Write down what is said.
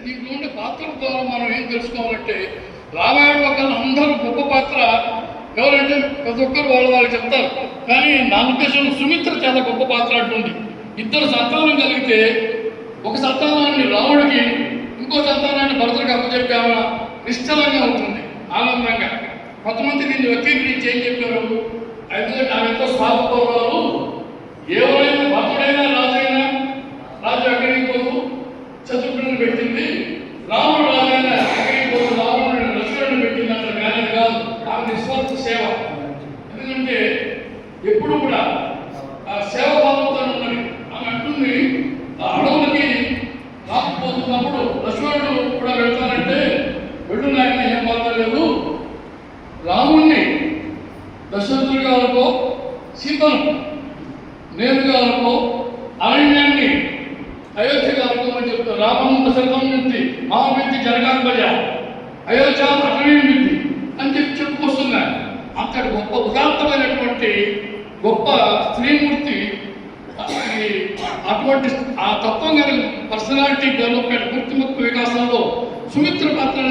దీంట్లో ఉండే పాత్రల ద్వారా మనం ఏం తెలుసుకోవాలంటే రామాయణంలో కన్నా అందరూ గొప్ప పాత్ర ఎవరంటే ప్రతి ఒక్కరు వాళ్ళు చెప్తారు. కానీ నా ఉద్దేశం సుమిత్ర చాలా గొప్ప పాత్ర అంటుంది. ఇద్దరు సంతానం కలిగితే ఒక సంతానాన్ని రాముడికి, ఇంకో సంతానాన్ని భరతుడికి అప్పచెప్పామా నిశ్చలంగా ఉంటుంది, ఆనందంగా. కొంతమంది దీన్ని వ్యక్తీకరించి ఏం చెప్పారు, అయితే ఆమె ఎంతో స్వార్థపరురాలు, ఎవరైనా భరతుడైనా రాజైనా రాజు ఎక్కడికి పోదు శత్రుఘ్నుని పెట్టింది, రాముడు రాజైనా ఎక్కడికి పోదు రాముడిని లక్ష్మణుని పెట్టింది అంటారు. కానీ కాదు, ఆమె నిస్వార్థ సేవ. ఎందుకంటే ఎప్పుడు కూడా ఆ సేవ భావంతో ఉన్నది. ఆమె అంటుంది, ఆ అడవులకి రాకపోతున్నప్పుడు లక్ష్మణుడు కూడా వెళ్తానంటే వెళ్ళు, నాకు ఏం పర్వాలేదు, రాముణ్ణి దశరథుడిగా అనుకో, సీతను నేరుగా అనుకో, అరణ్యాన్ని అయోధ్యగా అనుకోమని చెప్తారు. రామం దశరథం నుంచి మామవ్యక్తి జనకాంబజ అయోధ్య అరణ్యం అని చెప్పుకొస్తున్నారు. అంతటి గొప్ప ఉదాత్తమైనటువంటి గొప్ప స్త్రీమూర్తి. అటువంటి ఆ తత్వం కలిగిన పర్సనాలిటీ డెవలప్మెంట్, మూర్తిమత్వ వికాసంలో సుమిత్ర పాత్ర